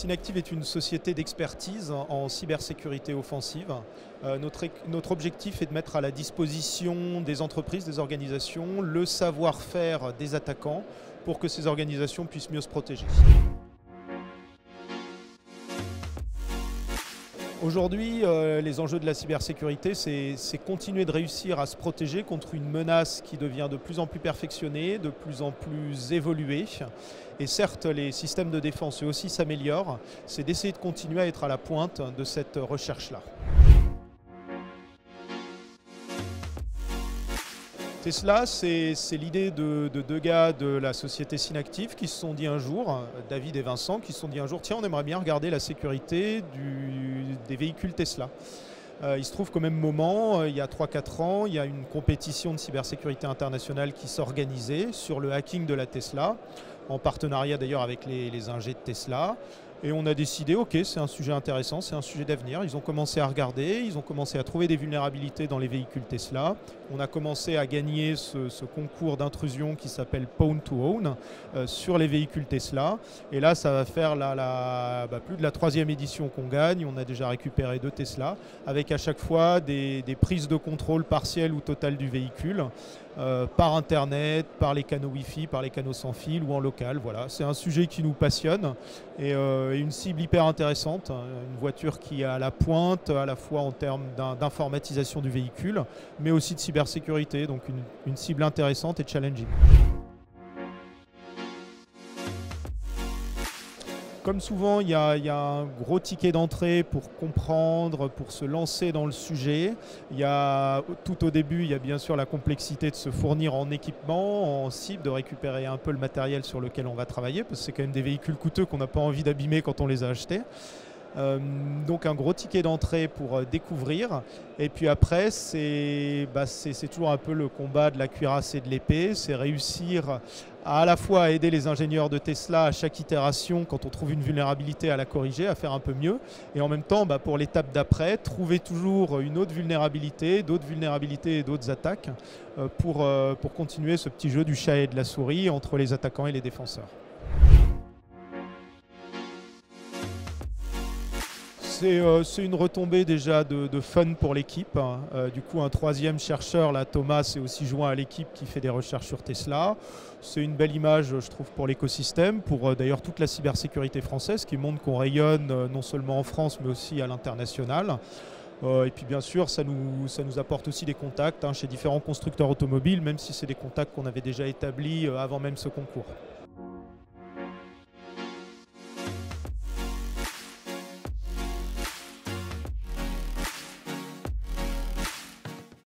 Synactive est une société d'expertise en cybersécurité offensive. Notre objectif est de mettre à la disposition des entreprises, des organisations, le savoir-faire des attaquants pour que ces organisations puissent mieux se protéger. Aujourd'hui, les enjeux de la cybersécurité, c'est continuer de réussir à se protéger contre une menace qui devient de plus en plus perfectionnée, de plus en plus évoluée. Et certes, les systèmes de défense eux aussi s'améliorent. C'est d'essayer de continuer à être à la pointe de cette recherche-là. Tesla, c'est l'idée de deux gars de la société Synactive qui se sont dit un jour, David et Vincent, qui se sont dit un jour, tiens, on aimerait bien regarder la sécurité des véhicules Tesla. Il se trouve qu'au même moment, il y a 3-4 ans, il y a une compétition de cybersécurité internationale qui s'organisait sur le hacking de la Tesla, en partenariat d'ailleurs avec les ingés de Tesla. Et on a décidé, ok, c'est un sujet intéressant, c'est un sujet d'avenir. Ils ont commencé à regarder, ils ont commencé à trouver des vulnérabilités dans les véhicules Tesla. On a commencé à gagner ce concours d'intrusion qui s'appelle Pawn to Own sur les véhicules Tesla. Et là, ça va faire plus de la 3e édition qu'on gagne. On a déjà récupéré 2 Tesla, avec à chaque fois des prises de contrôle partielles ou totales du véhicule, par Internet, par les canaux Wi-Fi, par les canaux sans fil ou en local. Voilà, c'est un sujet qui nous passionne et une cible hyper intéressante, une voiture qui est à la pointe à la fois en termes d'informatisation du véhicule, mais aussi de cybersécurité, donc une cible intéressante et challenging. Comme souvent, il y a un gros ticket d'entrée pour comprendre, pour se lancer dans le sujet. Tout au début, il y a bien sûr la complexité de se fournir en équipement, en cible, de récupérer un peu le matériel sur lequel on va travailler, parce que c'est quand même des véhicules coûteux qu'on n'a pas envie d'abîmer quand on les a achetés. Donc un gros ticket d'entrée pour découvrir, et puis après c'est toujours un peu le combat de la cuirasse et de l'épée, c'est réussir à la fois à aider les ingénieurs de Tesla à chaque itération quand on trouve une vulnérabilité à la corriger, à faire un peu mieux, et en même temps pour l'étape d'après, trouver toujours une autre vulnérabilité, d'autres vulnérabilités et d'autres attaques pour continuer ce petit jeu du chat et de la souris entre les attaquants et les défenseurs. C'est une retombée déjà de fun pour l'équipe. Du coup, un 3e chercheur, là, Thomas, s'est aussi joint à l'équipe qui fait des recherches sur Tesla. C'est une belle image, je trouve, pour l'écosystème, pour d'ailleurs toute la cybersécurité française, qui montre qu'on rayonne non seulement en France, mais aussi à l'international. Et puis bien sûr, ça nous apporte aussi des contacts chez différents constructeurs automobiles, même si c'est des contacts qu'on avait déjà établis avant même ce concours.